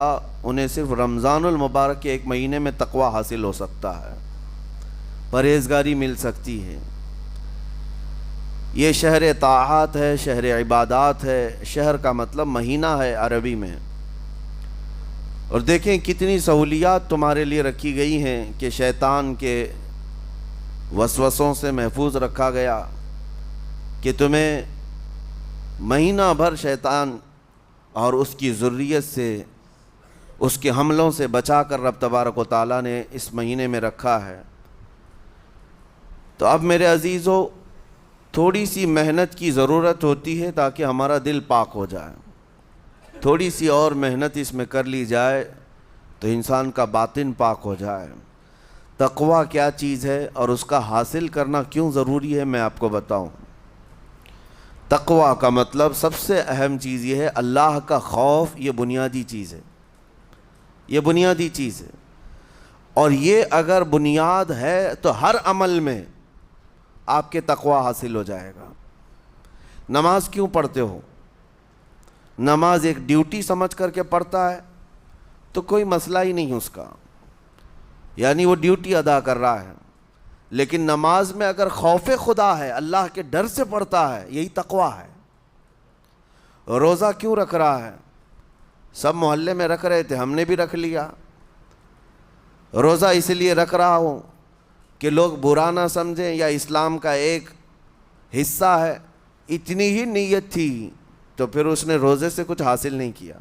انہیں صرف رمضان المبارک کے ایک مہینے میں تقوی حاصل ہو سکتا ہے، پرہیزگاری مل سکتی ہے۔ یہ شہر طاعات ہے، شہر عبادات ہے، شہر کا مطلب مہینہ ہے عربی میں۔ اور دیکھیں کتنی سہولیات تمہارے لیے رکھی گئی ہیں کہ شیطان کے وسوسوں سے محفوظ رکھا گیا، کہ تمہیں مہینہ بھر شیطان اور اس کی ذریت سے، اس کے حملوں سے بچا کر رب تبارک و تعالیٰ نے اس مہینے میں رکھا ہے۔ تو اب میرے عزیزو، تھوڑی سی محنت کی ضرورت ہوتی ہے تاکہ ہمارا دل پاک ہو جائے۔ تھوڑی سی اور محنت اس میں کر لی جائے تو انسان کا باطن پاک ہو جائے۔ تقوی کیا چیز ہے اور اس کا حاصل کرنا کیوں ضروری ہے، میں آپ کو بتاؤں۔ تقوی کا مطلب سب سے اہم چیز یہ ہے، اللہ کا خوف۔ یہ بنیادی چیز ہے، یہ بنیادی چیز ہے، اور یہ اگر بنیاد ہے تو ہر عمل میں آپ کے تقوی حاصل ہو جائے گا۔ نماز کیوں پڑھتے ہو؟ نماز ایک ڈیوٹی سمجھ کر کے پڑھتا ہے تو کوئی مسئلہ ہی نہیں اس کا، یعنی وہ ڈیوٹی ادا کر رہا ہے۔ لیکن نماز میں اگر خوف خدا ہے، اللہ کے ڈر سے پڑھتا ہے، یہی تقوی ہے۔ روزہ کیوں رکھ رہا ہے؟ سب محلے میں رکھ رہے تھے، ہم نے بھی رکھ لیا۔ روزہ اس لیے رکھ رہا ہوں کہ لوگ برا نہ سمجھیں، یا اسلام کا ایک حصہ ہے۔ اتنی ہی نیت تھی تو پھر اس نے روزے سے کچھ حاصل نہیں کیا،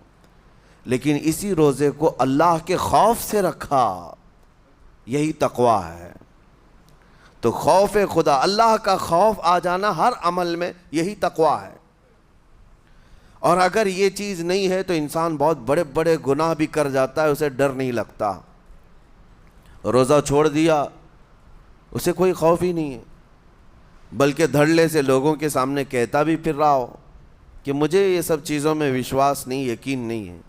لیکن اسی روزے کو اللہ کے خوف سے رکھا، یہی تقوی ہے۔ تو خوف خدا، اللہ کا خوف آ جانا ہر عمل میں، یہی تقوی ہے۔ اور اگر یہ چیز نہیں ہے تو انسان بہت بڑے بڑے گناہ بھی کر جاتا ہے، اسے ڈر نہیں لگتا۔ روزہ چھوڑ دیا، اسے کوئی خوف ہی نہیں ہے، بلکہ دھڑلے سے لوگوں کے سامنے کہتا بھی پھر رہا ہو کہ مجھے یہ سب چیزوں میں وشواس نہیں، یقین نہیں ہے۔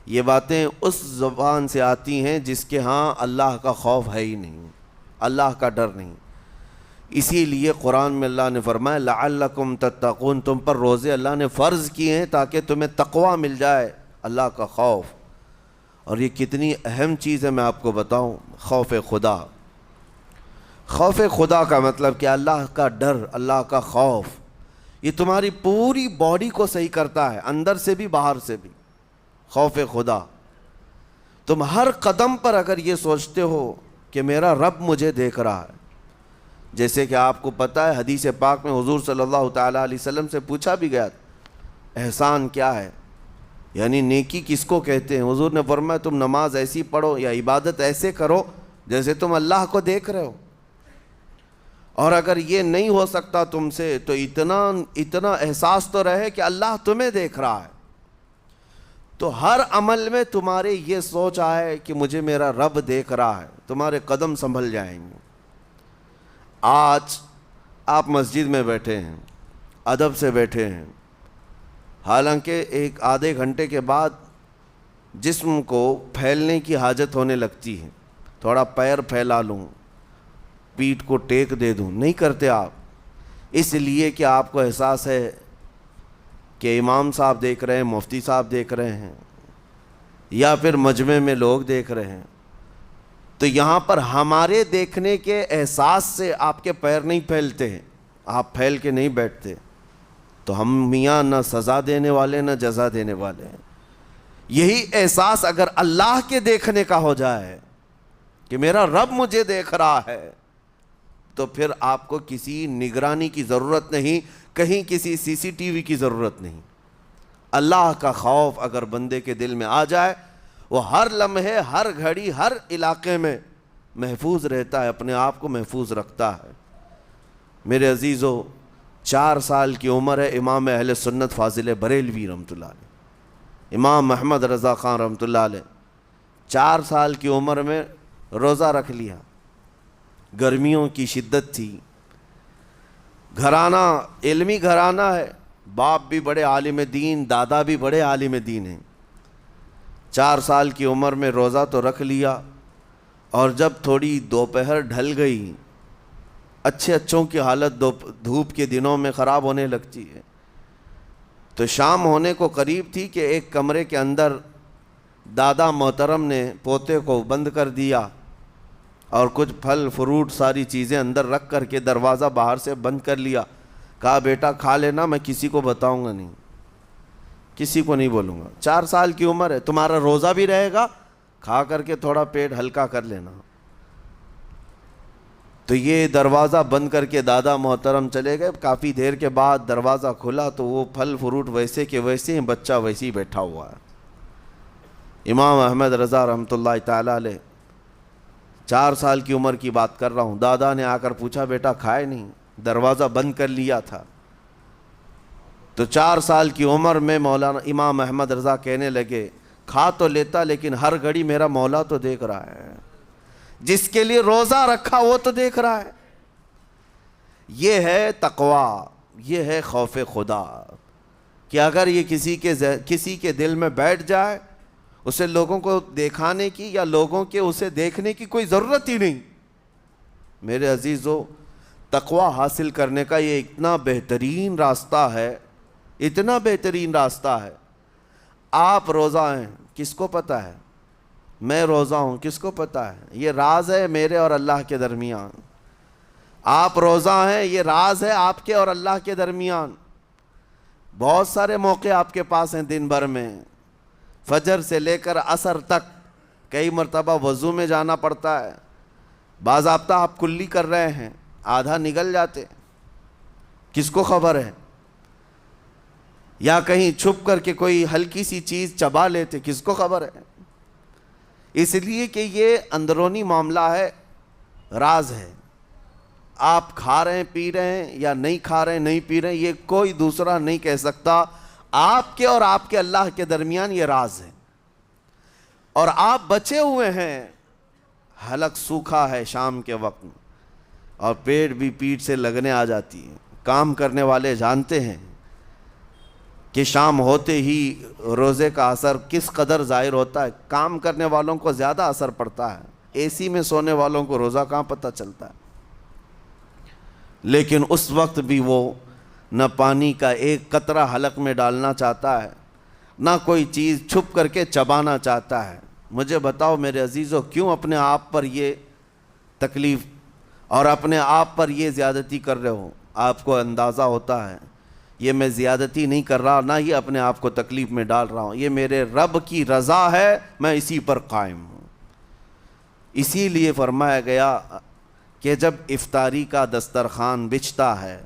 یہ باتیں اس زبان سے آتی ہیں جس کے ہاں اللہ کا خوف ہے ہی نہیں، اللہ کا ڈر نہیں۔ اسی لیے قرآن میں اللہ نے فرمایا لعلکم تتقون، تم پر روزے اللہ نے فرض کیے ہیں تاکہ تمہیں تقوی مل جائے، اللہ کا خوف۔ اور یہ کتنی اہم چیز ہے میں آپ کو بتاؤں، خوف خدا۔ خوف خدا کا مطلب کہ اللہ کا ڈر، اللہ کا خوف، یہ تمہاری پوری باڈی کو صحیح کرتا ہے، اندر سے بھی باہر سے بھی۔ خوف خدا، تم ہر قدم پر اگر یہ سوچتے ہو کہ میرا رب مجھے دیکھ رہا ہے، جیسے کہ آپ کو پتہ ہے حدیث پاک میں حضور صلی اللہ تعالیٰ علیہ وسلم سے پوچھا بھی گیا احسان کیا ہے، یعنی نیکی کس کو کہتے ہیں؟ حضور نے فرمایا تم نماز ایسی پڑھو یا عبادت ایسے کرو جیسے تم اللہ کو دیکھ رہے ہو۔ اور اگر یہ نہیں ہو سکتا تم سے تو اتنا احساس تو رہے کہ اللہ تمہیں دیکھ رہا ہے۔ تو ہر عمل میں تمہارے یہ سوچ آئے کہ مجھے میرا رب دیکھ رہا ہے، تمہارے قدم سنبھل جائیں گے۔ آج آپ مسجد میں بیٹھے ہیں، ادب سے بیٹھے ہیں، حالانکہ ایک آدھے گھنٹے کے بعد جسم کو پھیلنے کی حاجت ہونے لگتی ہے، تھوڑا پیر پھیلا لوں، پیٹھ کو ٹیک دے دوں، نہیں کرتے آپ، اس لیے کہ آپ کو احساس ہے کہ امام صاحب دیکھ رہے ہیں، مفتی صاحب دیکھ رہے ہیں، یا پھر مجمع میں لوگ دیکھ رہے ہیں۔ تو یہاں پر ہمارے دیکھنے کے احساس سے آپ کے پیر نہیں پھیلتے ہیں، آپ پھیل کے نہیں بیٹھتے۔ تو ہم میاں نہ سزا دینے والے نہ جزا دینے والے ہیں۔ یہی احساس اگر اللہ کے دیکھنے کا ہو جائے کہ میرا رب مجھے دیکھ رہا ہے، تو پھر آپ کو کسی نگرانی کی ضرورت نہیں، کہیں کسی سی سی ٹی وی کی ضرورت نہیں۔ اللہ کا خوف اگر بندے کے دل میں آ جائے، وہ ہر لمحے، ہر گھڑی، ہر علاقے میں محفوظ رہتا ہے، اپنے آپ کو محفوظ رکھتا ہے۔ میرے عزیزو، 4 سال کی عمر ہے امام اہل سنت فاضل بریلوی رحمۃ اللہ علیہ، امام محمد رضا خان رحمۃ اللہ علیہ، 4 سال کی عمر میں روزہ رکھ لیا۔ گرمیوں کی شدت تھی، گھرانہ علمی گھرانہ ہے، باپ بھی بڑے عالم دین، دادا بھی بڑے عالم دین ہیں۔ 4 سال کی عمر میں روزہ تو رکھ لیا، اور جب تھوڑی دوپہر ڈھل گئی، اچھوں کی حالت دھوپ کے دنوں میں خراب ہونے لگتی ہے، تو شام ہونے کو قریب تھی کہ ایک کمرے کے اندر دادا محترم نے پوتے کو بند کر دیا اور کچھ پھل فروٹ ساری چیزیں اندر رکھ کر کے دروازہ باہر سے بند کر لیا. کہا بیٹا کھا لینا, میں کسی کو بتاؤں گا نہیں, کسی کو نہیں بولوں گا. 4 سال کی عمر ہے, تمہارا روزہ بھی رہے گا, کھا کر کے تھوڑا پیٹ ہلکا کر لینا. تو یہ دروازہ بند کر کے دادا محترم چلے گئے. کافی دیر کے بعد دروازہ کھلا تو وہ پھل فروٹ ویسے کے ویسے ہیں, بچہ ویسے ہی بیٹھا ہوا ہے. امام احمد رضا رحمۃ اللہ تعالیٰ علیہ, 4 سال کی عمر کی بات کر رہا ہوں. دادا نے آ کر پوچھا بیٹا کھائے نہیں, دروازہ بند کر لیا تھا. تو 4 سال کی عمر میں مولانا امام احمد رضا کہنے لگے کھا تو لیتا لیکن ہر گھڑی میرا مولا تو دیکھ رہا ہے, جس کے لیے روزہ رکھا وہ تو دیکھ رہا ہے. یہ ہے تقویٰ, یہ ہے خوف خدا, کہ اگر یہ کسی کے دل میں بیٹھ جائے, اسے لوگوں کو دکھانے کی یا لوگوں کے اسے دیکھنے کی کوئی ضرورت ہی نہیں. میرے عزیزو, تقویٰ حاصل کرنے کا یہ اتنا بہترین راستہ ہے, اتنا بہترین راستہ ہے. آپ روزہ ہیں, کس کو پتہ ہے؟ میں روزہ ہوں, کس کو پتہ ہے؟ یہ راز ہے میرے اور اللہ کے درمیان. آپ روزہ ہیں, یہ راز ہے آپ کے اور اللہ کے درمیان. بہت سارے موقع آپ کے پاس ہیں دن بھر میں, فجر سے لے کر عصر تک. کئی مرتبہ وضو میں جانا پڑتا ہے, باضابطہ آپ کلی کر رہے ہیں, آدھا نگل جاتے, کس کو خبر ہے؟ یا کہیں چھپ کر کے کوئی ہلکی سی چیز چبا لیتے, کس کو خبر ہے؟ اس لیے کہ یہ اندرونی معاملہ ہے, راز ہے. آپ کھا رہے ہیں پی رہے ہیں یا نہیں کھا رہے ہیں نہیں پی رہے ہیں, یہ کوئی دوسرا نہیں کہہ سکتا. آپ کے اور آپ کے اللہ کے درمیان یہ راز ہے. اور آپ بچے ہوئے ہیں, حلق سوکھا ہے شام کے وقت میں, اور پیٹ بھی پیٹ سے لگنے آ جاتی ہے. کام کرنے والے جانتے ہیں کہ شام ہوتے ہی روزے کا اثر کس قدر ظاہر ہوتا ہے. کام کرنے والوں کو زیادہ اثر پڑتا ہے, اے سی میں سونے والوں کو روزہ کہاں پتہ چلتا ہے. لیکن اس وقت بھی وہ نہ پانی کا ایک قطرہ حلق میں ڈالنا چاہتا ہے, نہ کوئی چیز چھپ کر کے چبانا چاہتا ہے. مجھے بتاؤ میرے عزیزو, کیوں اپنے آپ پر یہ تکلیف اور اپنے آپ پر یہ زیادتی کر رہے ہو؟ آپ کو اندازہ ہوتا ہے یہ میں زیادتی نہیں کر رہا, نہ یہ اپنے آپ کو تکلیف میں ڈال رہا ہوں, یہ میرے رب کی رضا ہے, میں اسی پر قائم ہوں. اسی لیے فرمایا گیا کہ جب افطاری کا دسترخوان بچھتا ہے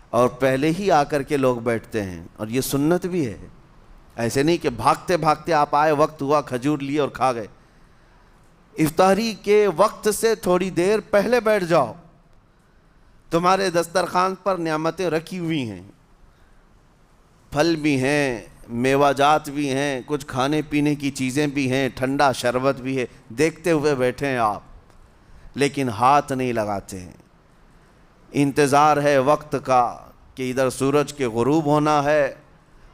اور پہلے ہی آ کر کے لوگ بیٹھتے ہیں, اور یہ سنت بھی ہے, ایسے نہیں کہ بھاگتے بھاگتے آپ آئے, وقت ہوا کھجور لیے اور کھا گئے. افطاری کے وقت سے تھوڑی دیر پہلے بیٹھ جاؤ, تمہارے دسترخوان پر نعمتیں رکھی ہوئی ہیں, پھل بھی ہیں, میوہ جات بھی ہیں, کچھ کھانے پینے کی چیزیں بھی ہیں, ٹھنڈا شربت بھی ہے, دیکھتے ہوئے بیٹھے ہیں آپ, لیکن ہاتھ نہیں لگاتے ہیں. انتظار ہے وقت کا کہ ادھر سورج کے غروب ہونا ہے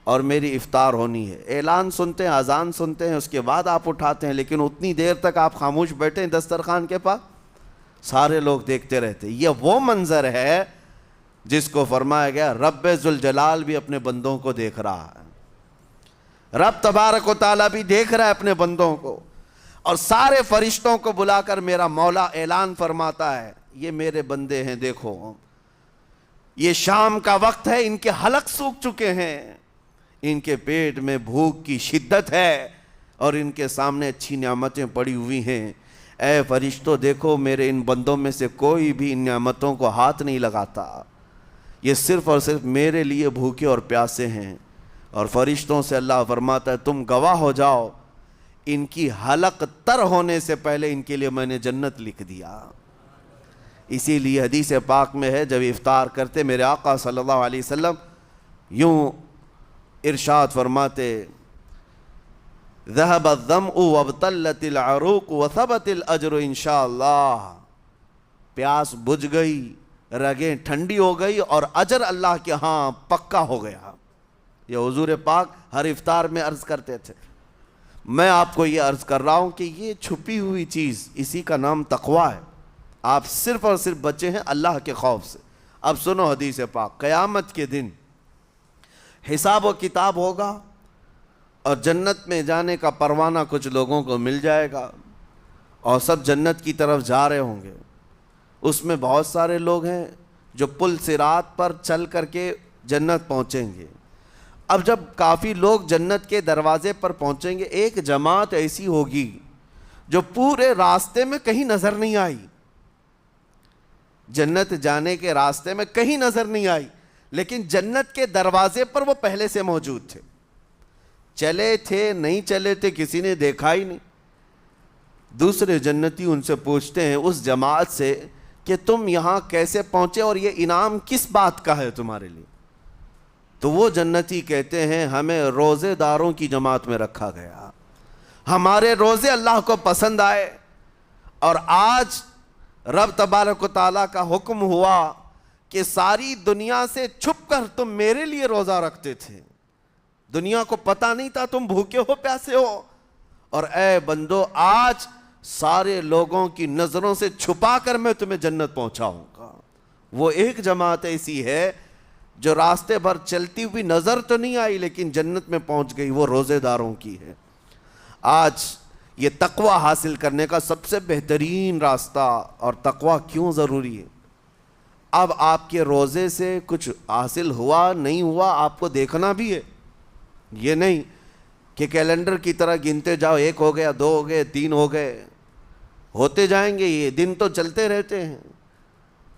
اور میری افطار ہونی ہے. اعلان سنتے ہیں, اذان سنتے ہیں, اس کے بعد آپ اٹھاتے ہیں, لیکن اتنی دیر تک آپ خاموش بیٹھے ہیں دسترخوان کے پاس, سارے لوگ دیکھتے رہتے. یہ وہ منظر ہے جس کو فرمایا گیا رب ذوالجلال بھی اپنے بندوں کو دیکھ رہا ہے, رب تبارک و تعالیٰ بھی دیکھ رہا ہے اپنے بندوں کو. اور سارے فرشتوں کو بلا کر میرا مولا اعلان فرماتا ہے, یہ میرے بندے ہیں, دیکھو یہ شام کا وقت ہے, ان کے حلق سوکھ چکے ہیں, ان کے پیٹ میں بھوک کی شدت ہے, اور ان کے سامنے اچھی نعمتیں پڑی ہوئی ہیں. اے فرشتوں دیکھو, میرے ان بندوں میں سے کوئی بھی ان نعمتوں کو ہاتھ نہیں لگاتا, یہ صرف اور صرف میرے لیے بھوکے اور پیاسے ہیں. اور فرشتوں سے اللہ فرماتا ہے تم گواہ ہو جاؤ, ان کی حلق تر ہونے سے پہلے ان کے لیے میں نے جنت لکھ دیا. اسی لیے حدیث پاک میں ہے, جب افطار کرتے میرے آقا صلی اللہ علیہ وسلم یوں ارشاد فرماتے, ذهب الظمأ وابتلت العروق وثبت الاجر انشاءاللہ. پیاس بجھ گئی, رگیں ٹھنڈی ہو گئی, اور اجر اللہ کے ہاں پکا ہو گیا. یہ حضور پاک ہر افطار میں عرض کرتے تھے. میں آپ کو یہ عرض کر رہا ہوں کہ یہ چھپی ہوئی چیز, اسی کا نام تقویٰ ہے. آپ صرف اور صرف بچے ہیں اللہ کے خوف سے. اب سنو حدیث پاک, قیامت کے دن حساب و کتاب ہوگا اور جنت میں جانے کا پروانہ کچھ لوگوں کو مل جائے گا اور سب جنت کی طرف جا رہے ہوں گے۔ اس میں بہت سارے لوگ ہیں جو پل صراط پر چل کر کے جنت پہنچیں گے۔ اب جب کافی لوگ جنت کے دروازے پر پہنچیں گے، ایک جماعت ایسی ہوگی جو پورے راستے میں کہیں نظر نہیں آئی، جنت جانے کے راستے میں کہیں نظر نہیں آئی، لیکن جنت کے دروازے پر وہ پہلے سے موجود تھے، چلے تھے نہیں چلے تھے کسی نے دیکھا ہی نہیں۔ دوسرے جنتی ان سے پوچھتے ہیں اس جماعت سے کہ تم یہاں کیسے پہنچے اور یہ انعام کس بات کا ہے تمہارے لیے؟ تو وہ جنتی کہتے ہیں ہمیں روزے داروں کی جماعت میں رکھا گیا، ہمارے روزے اللہ کو پسند آئے، اور آج رب تبارک و تعالیٰ کا حکم ہوا کہ ساری دنیا سے چھپ کر تم میرے لیے روزہ رکھتے تھے، دنیا کو پتہ نہیں تھا تم بھوکے ہو پیاسے ہو، اور اے بندو آج سارے لوگوں کی نظروں سے چھپا کر میں تمہیں جنت پہنچاؤں گا۔ وہ ایک جماعت ایسی ہے جو راستے بھر چلتی ہوئی نظر تو نہیں آئی لیکن جنت میں پہنچ گئی، وہ روزے داروں کی ہے۔ آج یہ تقوی حاصل کرنے کا سب سے بہترین راستہ، اور تقوی کیوں ضروری ہے؟ اب آپ کے روزے سے کچھ حاصل ہوا نہیں ہوا آپ کو دیکھنا بھی ہے، یہ نہیں کہ کیلنڈر کی طرح گنتے جاؤ، 1 ہو گیا، 2 ہو گئے، 3 ہو گئے، ہوتے جائیں گے، یہ دن تو چلتے رہتے ہیں،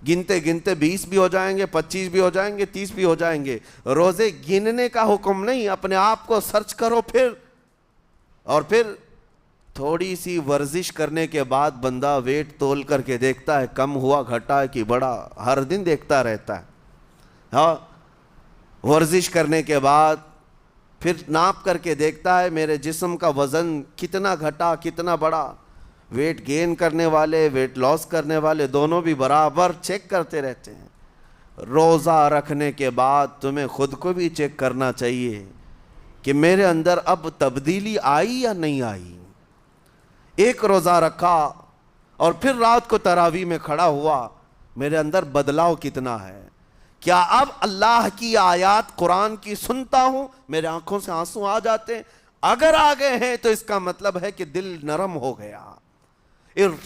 گنتے گنتے 20 بھی ہو جائیں گے، 25 بھی ہو جائیں گے، 30 بھی ہو جائیں گے۔ روزے گننے کا حکم نہیں، اپنے آپ کو سرچ کرو پھر تھوڑی سی ورزش کرنے کے بعد بندہ ویٹ تول کر کے دیکھتا ہے کم ہوا گھٹا ہے کہ بڑا، ہر دن دیکھتا رہتا ہے۔ ہاں، ورزش کرنے کے بعد پھر ناپ کر کے دیکھتا ہے میرے جسم کا وزن کتنا گھٹا کتنا بڑا۔ ویٹ گین کرنے والے ویٹ لاس کرنے والے دونوں بھی برابر چیک کرتے رہتے ہیں۔ روزہ رکھنے کے بعد تمہیں خود کو بھی چیک کرنا چاہیے کہ میرے اندر اب تبدیلی آئی یا نہیں آئی۔ ایک روزہ رکھا اور پھر رات کو تراویح میں کھڑا ہوا، میرے اندر بدلاؤ کتنا ہے؟ کیا اب اللہ کی آیات قرآن کی سنتا ہوں، میرے آنکھوں سے آنسو آ جاتے ہیں؟ اگر آ گئے ہیں تو اس کا مطلب ہے کہ دل نرم ہو گیا،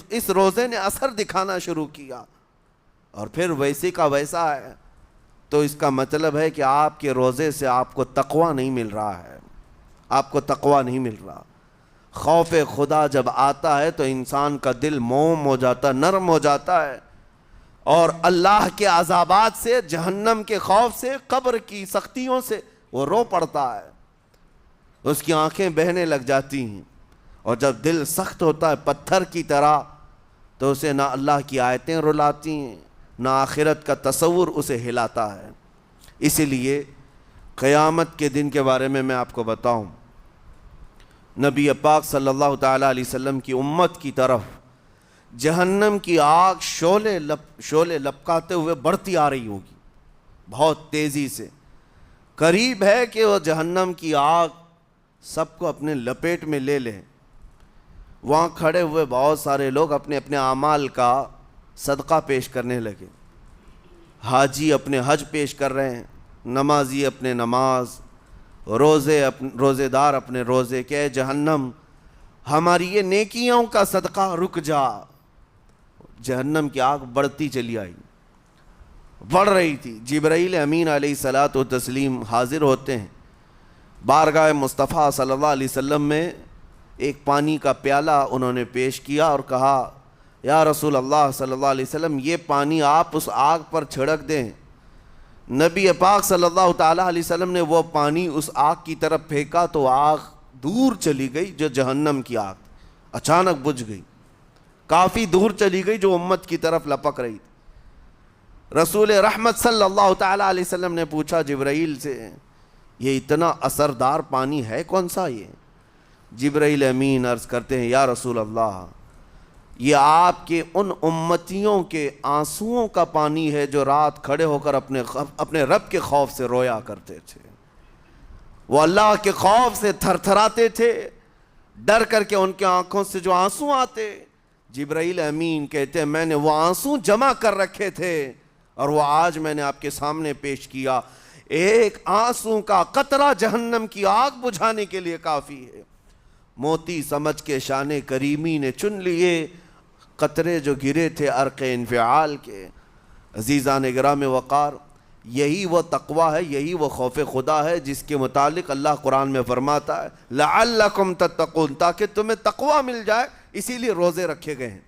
اس روزے نے اثر دکھانا شروع کیا، اور پھر ویسے کا ویسا ہے، تو اس کا مطلب ہے کہ آپ کے روزے سے آپ کو تقوی نہیں مل رہا ہے، آپ کو تقوی نہیں مل رہا۔ خوف خدا جب آتا ہے تو انسان کا دل موم ہو جاتا، نرم ہو جاتا ہے، اور اللہ کے عذابات سے، جہنم کے خوف سے، قبر کی سختیوں سے وہ رو پڑتا ہے، اس کی آنکھیں بہنے لگ جاتی ہیں، اور جب دل سخت ہوتا ہے پتھر کی طرح تو اسے نہ اللہ کی آیتیں رلاتی ہیں نہ آخرت کا تصور اسے ہلاتا ہے۔ اسی لیے قیامت کے دن کے بارے میں آپ کو بتاؤں، نبی پاک صلی اللہ تعالیٰ علیہ وسلم کی امت کی طرف جہنم کی آگ شعلے لپکاتے ہوئے بڑھتی آ رہی ہوگی بہت تیزی سے، قریب ہے کہ وہ جہنم کی آگ سب کو اپنے لپیٹ میں لے لیں۔ وہاں کھڑے ہوئے بہت سارے لوگ اپنے اپنے اعمال کا صدقہ پیش کرنے لگے، حاجی اپنے حج پیش کر رہے ہیں، نمازی اپنے نماز، روزے دار اپنے روزے، کہ اے جہنم ہماری یہ نیکیوں کا صدقہ رک جا۔ جہنم کی آگ بڑھتی چلی آئی، بڑھ رہی تھی۔ جبرائیل امین علیہ الصلاۃ والتسلیم حاضر ہوتے ہیں بارگاہ مصطفیٰ صلی اللہ علیہ وسلم میں، ایک پانی کا پیالہ انہوں نے پیش کیا اور کہا یا رسول اللہ صلی اللہ علیہ وسلم یہ پانی آپ اس آگ پر چھڑک دیں۔ نبی پاک صلی اللہ تعالیٰ علیہ وسلم نے وہ پانی اس آگ کی طرف پھینکا تو آگ دور چلی گئی، جو جہنم کی آگ اچانک بجھ گئی، کافی دور چلی گئی جو امت کی طرف لپک رہی تھی۔ رسول رحمت صلی اللہ تعالیٰ علیہ وسلم نے پوچھا جبرائیل سے یہ اتنا اثردار پانی ہے کون سا؟ یہ جبرائیل امین عرض کرتے ہیں یا رسول اللہ یہ آپ کے ان امتیوں کے آنسوؤں کا پانی ہے جو رات کھڑے ہو کر اپنے رب کے خوف سے رویا کرتے تھے، وہ اللہ کے خوف سے تھر تھراتے تھے، ڈر کر کے ان کے آنکھوں سے جو آنسو آتے۔ جبرائیل امین کہتے ہیں میں نے وہ آنسو جمع کر رکھے تھے اور وہ آج میں نے آپ کے سامنے پیش کیا۔ ایک آنسو کا قطرہ جہنم کی آگ بجھانے کے لیے کافی ہے۔ موتی سمجھ کے شان کریمی نے چن لیے قطرے جو گرے تھے عرق انفعال کے۔ عزیزان گرام وقار، یہی وہ تقویٰ ہے، یہی وہ خوف خدا ہے جس کے متعلق اللہ قرآن میں فرماتا ہے لعلکم تتقون، تاکہ تمہیں تقویٰ مل جائے، اسی لیے روزے رکھے گئے ہیں،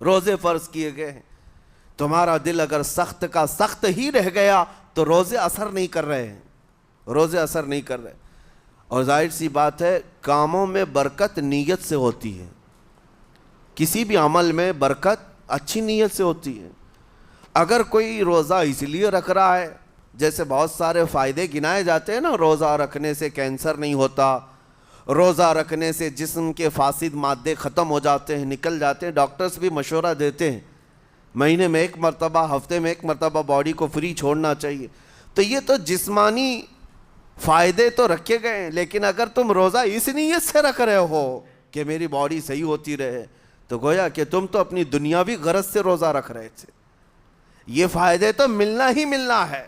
روزے فرض کیے گئے ہیں۔ تمہارا دل اگر سخت کا سخت ہی رہ گیا تو روزے اثر نہیں کر رہے ہیں، روزے اثر نہیں کر رہے۔ اور ظاہر سی بات ہے کاموں میں برکت نیت سے ہوتی ہے، کسی بھی عمل میں برکت اچھی نیت سے ہوتی ہے۔ اگر کوئی روزہ اس لیے رکھ رہا ہے، جیسے بہت سارے فائدے گنائے جاتے ہیں نا، روزہ رکھنے سے کینسر نہیں ہوتا، روزہ رکھنے سے جسم کے فاسد مادے ختم ہو جاتے ہیں، نکل جاتے ہیں، ڈاکٹرز بھی مشورہ دیتے ہیں مہینے میں ایک مرتبہ، ہفتے میں ایک مرتبہ باڈی کو فری چھوڑنا چاہیے۔ تو یہ تو جسمانی فائدے تو رکھے گئے ہیں، لیکن اگر تم روزہ اس نیت سے رکھ رہے ہو کہ میری باڈی صحیح ہوتی رہے، تو گویا کہ تم تو اپنی دنیاوی غرض سے روزہ رکھ رہے تھے۔ یہ فائدے تو ملنا ہی ملنا ہے،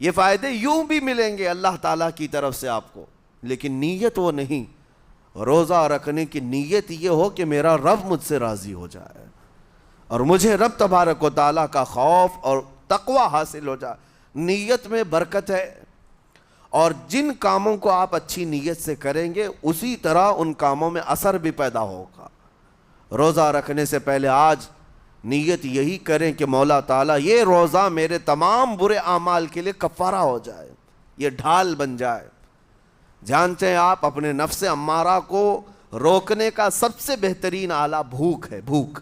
یہ فائدے یوں بھی ملیں گے اللہ تعالیٰ کی طرف سے آپ کو، لیکن نیت وہ نہیں۔ روزہ رکھنے کی نیت یہ ہو کہ میرا رب مجھ سے راضی ہو جائے اور مجھے رب تبارک و تعالیٰ کا خوف اور تقوی حاصل ہو جائے۔ نیت میں برکت ہے، اور جن کاموں کو آپ اچھی نیت سے کریں گے اسی طرح ان کاموں میں اثر بھی پیدا ہوگا۔ روزہ رکھنے سے پہلے آج نیت یہی کریں کہ مولا تعالیٰ یہ روزہ میرے تمام برے اعمال کے لیے کفارہ ہو جائے، یہ ڈھال بن جائے۔ جانتے ہیں آپ اپنے نفس امارہ کو روکنے کا سب سے بہترین آلہ بھوک ہے، بھوک۔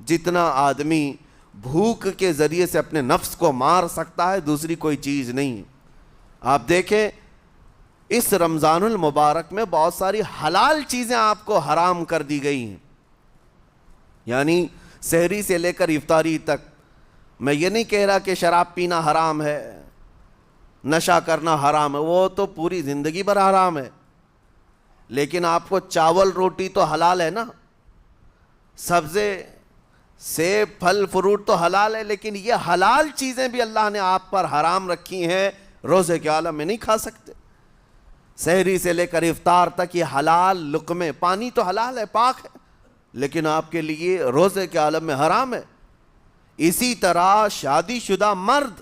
جتنا آدمی بھوک کے ذریعے سے اپنے نفس کو مار سکتا ہے دوسری کوئی چیز نہیں۔ آپ دیکھیں اس رمضان المبارک میں بہت ساری حلال چیزیں آپ کو حرام کر دی گئی ہیں، یعنی سحری سے لے کر افطاری تک۔ میں یہ نہیں کہہ رہا کہ شراب پینا حرام ہے، نشہ کرنا حرام ہے، وہ تو پوری زندگی بھر حرام ہے، لیکن آپ کو چاول روٹی تو حلال ہے نا، سبزے سیب پھل فروٹ تو حلال ہے، لیکن یہ حلال چیزیں بھی اللہ نے آپ پر حرام رکھی ہیں، روزے کے عالم میں نہیں کھا سکتے۔ سحری سے لے کر افطار تک یہ حلال لقمے، پانی تو حلال ہے، پاک ہے، لیکن آپ کے لیے روزے کے عالم میں حرام ہے۔ اسی طرح شادی شدہ مرد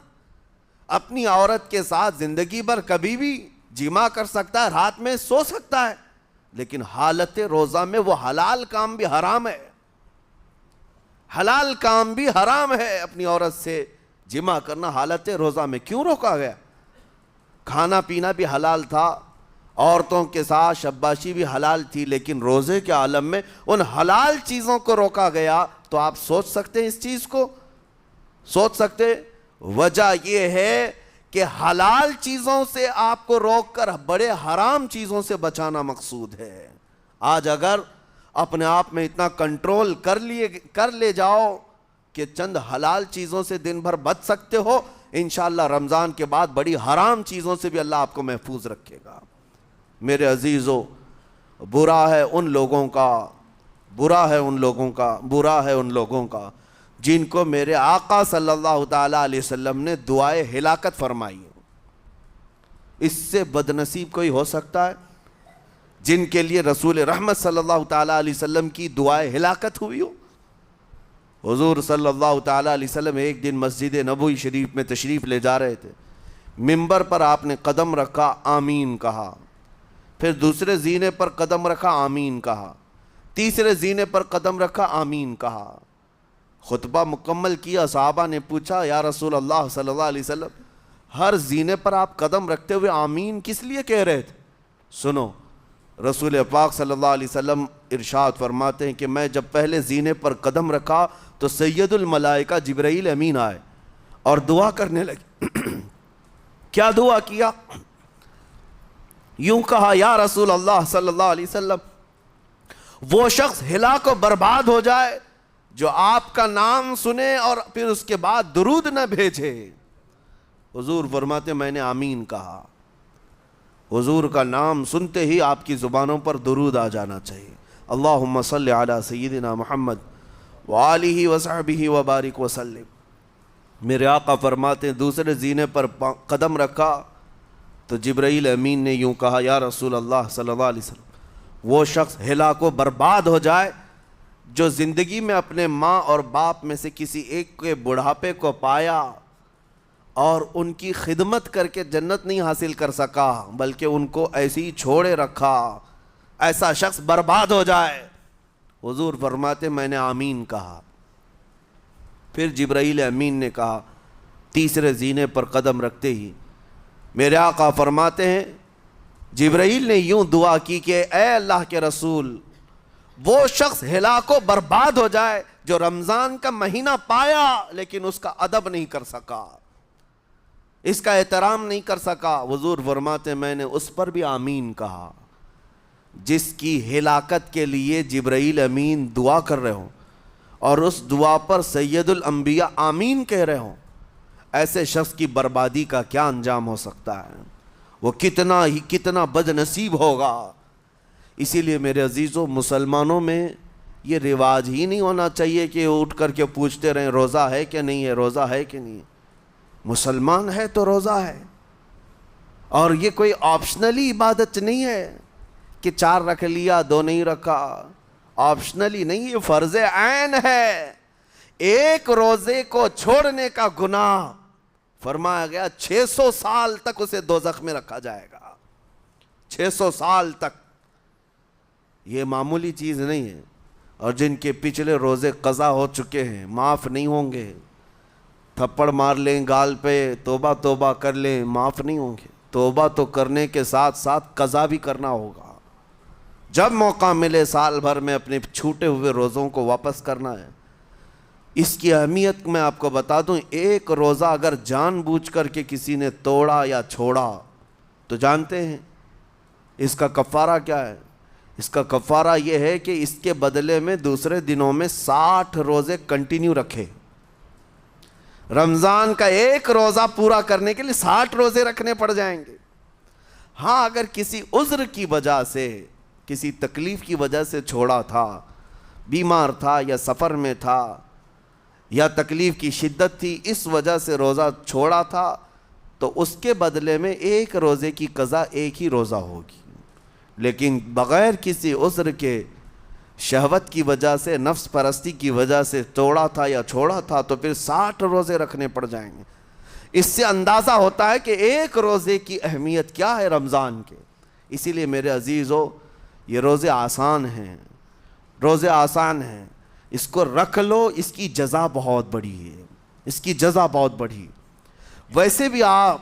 اپنی عورت کے ساتھ زندگی بھر کبھی بھی جمع کر سکتا ہے، رات میں سو سکتا ہے، لیکن حالت روزہ میں وہ حلال کام بھی حرام ہے، حلال کام بھی حرام ہے۔ اپنی عورت سے جمع کرنا حالت روزہ میں کیوں روکا گیا؟ کھانا پینا بھی حلال تھا، عورتوں کے ساتھ شباشی بھی حلال تھی، لیکن روزے کے عالم میں ان حلال چیزوں کو روکا گیا۔ تو آپ سوچ سکتے ہیں اس چیز کو، سوچ سکتے؟ وجہ یہ ہے کہ حلال چیزوں سے آپ کو روک کر بڑے حرام چیزوں سے بچانا مقصود ہے۔ آج اگر اپنے آپ میں اتنا کنٹرول کر لے جاؤ کہ چند حلال چیزوں سے دن بھر بچ سکتے ہو، انشاءاللہ رمضان کے بعد بڑی حرام چیزوں سے بھی اللہ آپ کو محفوظ رکھے گا۔ میرے عزیزو، برا ہے ان لوگوں کا جن کو میرے آقا صلی اللہ تعالیٰ علیہ وسلم نے دعائے ہلاکت فرمائی۔ اس سے بدنصیب کوئی ہو سکتا ہے؟ جن کے لیے رسول رحمت صلی اللہ تعالیٰ علیہ وسلم کی دعائے ہلاکت ہوئی ہو۔ حضور صلی اللہ تعالیٰ علیہ وسلم ایک دن مسجد نبوی شریف میں تشریف لے جا رہے تھے، منبر پر آپ نے قدم رکھا، آمین کہا، پھر دوسرے زینے پر قدم رکھا، آمین کہا، تیسرے زینے پر قدم رکھا، آمین کہا۔ خطبہ مکمل کیا، صحابہ نے پوچھا یا رسول اللہ صلی اللہ علیہ وسلم ہر زینے پر آپ قدم رکھتے ہوئے آمین کس لیے کہہ رہے تھے؟ سنو، رسول پاک صلی اللہ علیہ وسلم ارشاد فرماتے ہیں کہ میں جب پہلے زینے پر قدم رکھا تو سید الملائکہ جبرائیل امین آئے اور دعا کرنے لگے۔ کیا دعا کیا؟ یوں کہا، یا رسول اللہ صلی اللہ علیہ وسلم وہ شخص ہلاک و برباد ہو جائے جو آپ کا نام سنے اور پھر اس کے بعد درود نہ بھیجے۔ حضور فرماتے میں نے آمین کہا۔ حضور کا نام سنتے ہی آپ کی زبانوں پر درود آ جانا چاہیے۔ اللہم صلی علی سیدنا محمد وآلہ وصحبہ وبارک وسلم۔ میرے آقا فرماتے ہیں دوسرے زینے پر قدم رکھا تو جبرائیل امین نے یوں کہا، یا رسول اللہ صلی اللہ علیہ وسلم، وہ شخص ہلاک و برباد ہو جائے جو زندگی میں اپنے ماں اور باپ میں سے کسی ایک کے بڑھاپے کو پایا اور ان کی خدمت کر کے جنت نہیں حاصل کر سکا بلکہ ان کو ایسے ہی چھوڑے رکھا، ایسا شخص برباد ہو جائے۔ حضور فرماتے میں نے آمین کہا۔ پھر جبرائیل امین نے کہا، تیسرے زینے پر قدم رکھتے ہی میرے آقا فرماتے ہیں جبرائیل نے یوں دعا کی کہ اے اللہ کے رسول، وہ شخص ہلاک و برباد ہو جائے جو رمضان کا مہینہ پایا لیکن اس کا ادب نہیں کر سکا، اس کا احترام نہیں کر سکا۔ حضور فرماتے میں نے اس پر بھی آمین کہا۔ جس کی ہلاکت کے لیے جبرائیل امین دعا کر رہے ہوں اور اس دعا پر سید الانبیاء آمین کہہ رہے ہوں، ایسے شخص کی بربادی کا کیا انجام ہو سکتا ہے؟ وہ کتنا بد نصیب ہوگا۔ اسی لیے میرے عزیزوں، مسلمانوں میں یہ رواج ہی نہیں ہونا چاہیے کہ اٹھ کر کے پوچھتے رہیں روزہ ہے کہ نہیں ہے، روزہ ہے کہ نہیں ہے۔ مسلمان ہے تو روزہ ہے، اور یہ کوئی آپشنلی عبادت نہیں ہے کہ 4 رکھ لیا 2 نہیں رکھا، آپشنلی نہیں، یہ فرض عین ہے۔ ایک روزے کو چھوڑنے کا گناہ فرمایا گیا 600 سال تک اسے دوزخ میں رکھا جائے گا، 600 سال تک۔ یہ معمولی چیز نہیں ہے، اور جن کے پچھلے روزے قضا ہو چکے ہیں معاف نہیں ہوں گے۔ تھپڑ مار لیں گال پہ، توبہ توبہ کر لیں، معاف نہیں ہوں گے۔ توبہ تو کرنے کے ساتھ ساتھ قضا بھی کرنا ہوگا۔ جب موقع ملے سال بھر میں اپنے چھوٹے ہوئے روزوں کو واپس کرنا ہے۔ اس کی اہمیت میں آپ کو بتا دوں، ایک روزہ اگر جان بوجھ کر کے کسی نے توڑا یا چھوڑا تو جانتے ہیں اس کا کفارہ کیا ہے؟ اس کا کفارہ یہ ہے کہ اس کے بدلے میں دوسرے دنوں میں 60 روزے کنٹینیو رکھے۔ رمضان کا ایک روزہ پورا کرنے کے لیے 60 روزے رکھنے پڑ جائیں گے۔ ہاں، اگر کسی عذر کی وجہ سے، کسی تکلیف کی وجہ سے چھوڑا تھا، بیمار تھا یا سفر میں تھا یا تکلیف کی شدت تھی، اس وجہ سے روزہ چھوڑا تھا، تو اس کے بدلے میں ایک روزے کی قضا ایک ہی روزہ ہوگی۔ لیکن بغیر کسی عذر کے، شہوت کی وجہ سے، نفس پرستی کی وجہ سے توڑا تھا یا چھوڑا تھا تو پھر 60 روزے رکھنے پڑ جائیں گے۔ اس سے اندازہ ہوتا ہے کہ ایک روزے کی اہمیت کیا ہے رمضان کے۔ اسی لیے میرے عزیزو، یہ روزے آسان ہیں، روزے آسان ہیں، اس کو رکھ لو، اس کی جزا بہت بڑی ہے، اس کی جزا بہت بڑی۔ ویسے بھی آپ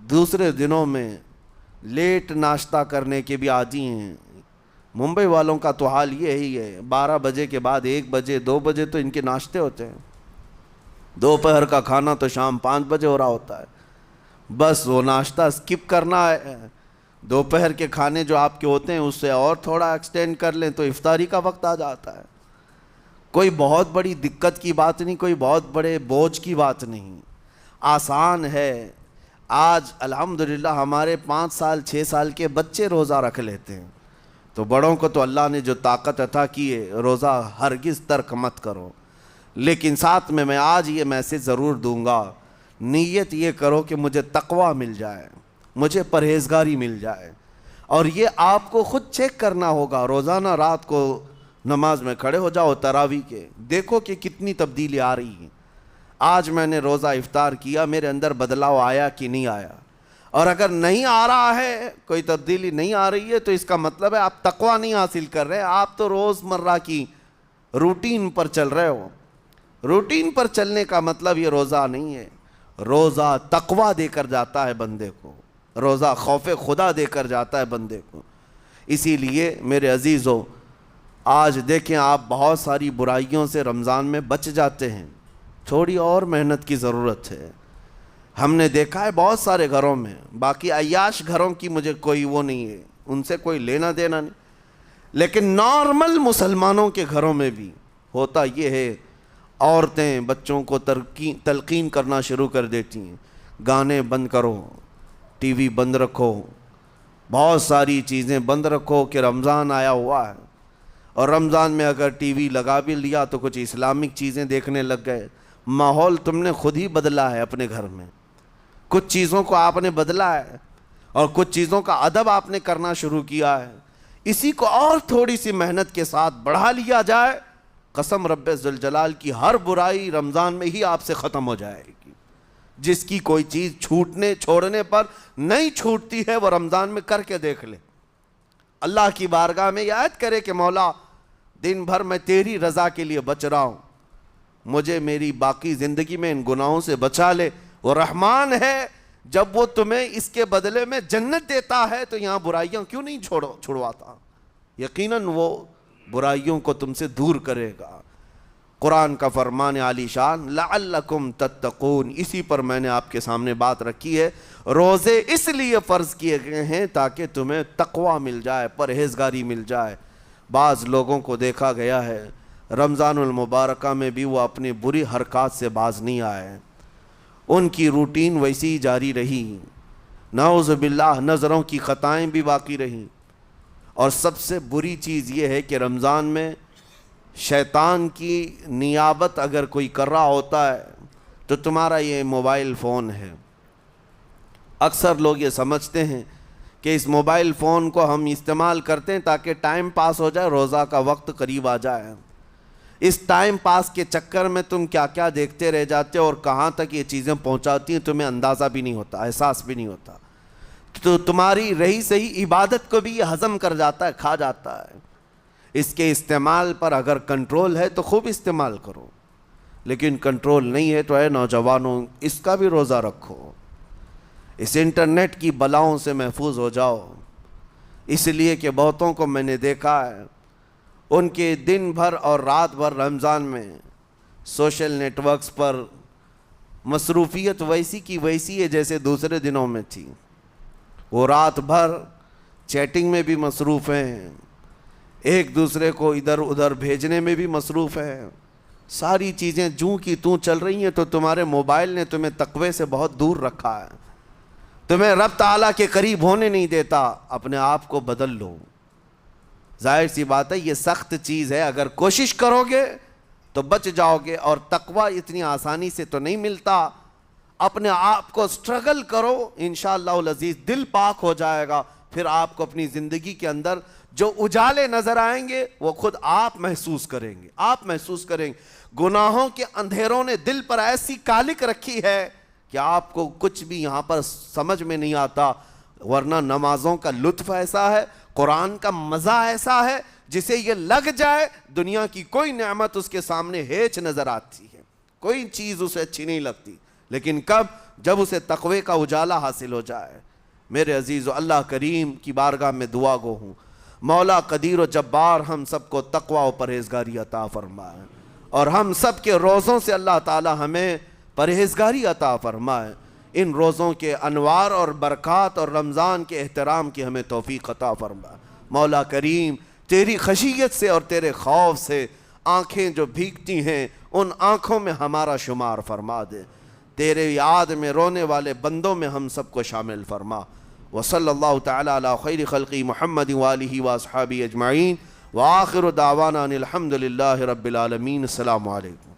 دوسرے دنوں میں لیٹ ناشتہ کرنے کے بھی عادی ہیں۔ ممبئی والوں کا تو حال یہ ہی ہے، 12 بجے کے بعد 1 بجے 2 بجے تو ان کے ناشتے ہوتے ہیں، دوپہر کا کھانا تو شام 5 بجے ہو رہا ہوتا ہے۔ بس وہ ناشتہ سکپ کرنا ہے، دوپہر کے کھانے جو آپ کے ہوتے ہیں اس سے اور تھوڑا ایکسٹینڈ کر لیں تو افطاری کا وقت آ جاتا ہے۔ کوئی بہت بڑی دقت کی بات نہیں، کوئی بہت بڑے بوجھ کی بات نہیں، آسان ہے۔ آج الحمدللہ ہمارے 5 سال 6 سال کے بچے روزہ رکھ لیتے ہیں، تو بڑوں کو تو اللہ نے جو طاقت عطا کی ہے، روزہ ہرگز ترک مت کرو۔ لیکن ساتھ میں آج یہ میسج ضرور دوں گا، نیت یہ کرو کہ مجھے تقویٰ مل جائے، مجھے پرہیزگاری مل جائے، اور یہ آپ کو خود چیک کرنا ہوگا۔ روزانہ رات کو نماز میں کھڑے ہو جاؤ تراویح کے، دیکھو کہ کتنی تبدیلی آ رہی ہے۔ آج میں نے روزہ افطار کیا، میرے اندر بدلاؤ آیا کہ نہیں آیا؟ اور اگر نہیں آ رہا ہے، کوئی تبدیلی نہیں آ رہی ہے، تو اس کا مطلب ہے آپ تقویٰ نہیں حاصل کر رہے، آپ تو روز مرہ کی روٹین پر چل رہے ہو۔ روٹین پر چلنے کا مطلب یہ روزہ نہیں ہے۔ روزہ تقویٰ دے کر جاتا ہے بندے کو، روزہ خوف خدا دے کر جاتا ہے بندے کو۔ اسی لیے میرے عزیزو، آج دیکھیں آپ بہت ساری برائیوں سے رمضان میں بچ جاتے ہیں، تھوڑی اور محنت کی ضرورت ہے۔ ہم نے دیکھا ہے بہت سارے گھروں میں، باقی عیاش گھروں کی مجھے کوئی وہ نہیں ہے، ان سے کوئی لینا دینا نہیں، لیکن نارمل مسلمانوں کے گھروں میں بھی ہوتا یہ ہے، عورتیں بچوں کو تلقین کرنا شروع کر دیتی ہیں، گانے بند کرو، ٹی وی بند رکھو، بہت ساری چیزیں بند رکھو کہ رمضان آیا ہوا ہے۔ اور رمضان میں اگر ٹی وی لگا بھی لیا تو کچھ اسلامک چیزیں دیکھنے لگ گئے، ماحول تم نے خود ہی بدلا ہے اپنے گھر میں، کچھ چیزوں کو آپ نے بدلا ہے اور کچھ چیزوں کا ادب آپ نے کرنا شروع کیا ہے، اسی کو اور تھوڑی سی محنت کے ساتھ بڑھا لیا جائے، قسم رب ذوالجلال کی ہر برائی رمضان میں ہی آپ سے ختم ہو جائے گی۔ جس کی کوئی چیز چھوڑنے پر نہیں چھوٹتی ہے وہ رمضان میں کر کے دیکھ لے، اللہ کی بارگاہ میں یاد کرے کہ مولا دن بھر میں تیری رضا کے لیے بچ رہا ہوں، مجھے میری باقی زندگی میں ان گناہوں سے بچا لے۔ وہ رحمان ہے، جب وہ تمہیں اس کے بدلے میں جنت دیتا ہے تو یہاں برائیاں کیوں نہیں چھڑواتا؟ یقیناً وہ برائیوں کو تم سے دور کرے گا۔ قرآن کا فرمان عالی شان لعلکم تتقون، اسی پر میں نے آپ کے سامنے بات رکھی ہے۔ روزے اس لیے فرض کیے گئے ہیں تاکہ تمہیں تقوی مل جائے، پرہیزگاری مل جائے۔ بعض لوگوں کو دیکھا گیا ہے رمضان المبارکہ میں بھی وہ اپنی بری حرکات سے باز نہیں آئے، ان کی روٹین ویسی ہی جاری رہی، نعوذ باللہ نظروں کی خطائیں بھی باقی رہیں۔ اور سب سے بری چیز یہ ہے کہ رمضان میں شیطان کی نیابت اگر کوئی کر رہا ہوتا ہے تو تمہارا یہ موبائل فون ہے۔ اکثر لوگ یہ سمجھتے ہیں کہ اس موبائل فون کو ہم استعمال کرتے ہیں تاکہ ٹائم پاس ہو جائے، روزہ کا وقت قریب آ جائے۔ اس ٹائم پاس کے چکر میں تم کیا کیا دیکھتے رہ جاتے ہو اور کہاں تک یہ چیزیں پہنچاتی ہیں تمہیں اندازہ بھی نہیں ہوتا، احساس بھی نہیں ہوتا، تو تمہاری رہی صحیح عبادت کو بھی یہ ہضم کر جاتا ہے، کھا جاتا ہے۔ اس کے استعمال پر اگر کنٹرول ہے تو خوب استعمال کرو، لیکن کنٹرول نہیں ہے تو اے نوجوانوں اس کا بھی روزہ رکھو، اس انٹرنیٹ کی بلاؤں سے محفوظ ہو جاؤ۔ اس لیے کہ بہتوں کو میں نے دیکھا ہے ان کے دن بھر اور رات بھر رمضان میں سوشل نیٹ ورکس پر مصروفیت ویسی کی ویسی ہے جیسے دوسرے دنوں میں تھی۔ وہ رات بھر چیٹنگ میں بھی مصروف ہیں، ایک دوسرے کو ادھر ادھر بھیجنے میں بھی مصروف ہیں، ساری چیزیں جوں کی توں چل رہی ہیں۔ تو تمہارے موبائل نے تمہیں تقوی سے بہت دور رکھا ہے، تمہیں رب تعالیٰ کے قریب ہونے نہیں دیتا۔ اپنے آپ کو بدل لو۔ ظاہر سی بات ہے یہ سخت چیز ہے، اگر کوشش کرو گے تو بچ جاؤ گے، اور تقوی اتنی آسانی سے تو نہیں ملتا۔ اپنے آپ کو سٹرگل کرو، انشاءاللہ العزیز دل پاک ہو جائے گا، پھر آپ کو اپنی زندگی کے اندر جو اجالے نظر آئیں گے وہ خود آپ محسوس کریں گے، آپ محسوس کریں گے۔ گناہوں کے اندھیروں نے دل پر ایسی کالک رکھی ہے کہ آپ کو کچھ بھی یہاں پر سمجھ میں نہیں آتا، ورنہ نمازوں کا لطف ایسا ہے، قرآن کا مزہ ایسا ہے، جسے یہ لگ جائے دنیا کی کوئی نعمت اس کے سامنے ہیچ نظر آتی ہے، کوئی چیز اسے اچھی نہیں لگتی، لیکن کب؟ جب اسے تقوی کا اجالا حاصل ہو جائے۔ میرے عزیزو، اللہ کریم کی بارگاہ میں دعا گو ہوں، مولا قدیر و جبار ہم سب کو تقوی و پرہیزگاری عطا فرمائے، اور ہم سب کے روزوں سے اللہ تعالی ہمیں پرہیزگاری عطا فرمائے۔ ان روزوں کے انوار اور برکات اور رمضان کے احترام کی ہمیں توفیق عطا فرمائے۔ مولا کریم تیری خشیت سے اور تیرے خوف سے آنکھیں جو بھیگتی ہیں ان آنکھوں میں ہمارا شمار فرما دے، تیرے یاد میں رونے والے بندوں میں ہم سب کو شامل فرما۔ وصلی اللہ تعالی علی خیر خلقی محمد وآلہ واصحابہ اجمعین، وآخر دعوانا ان الحمد للہ رب العالمین۔ السلام علیکم۔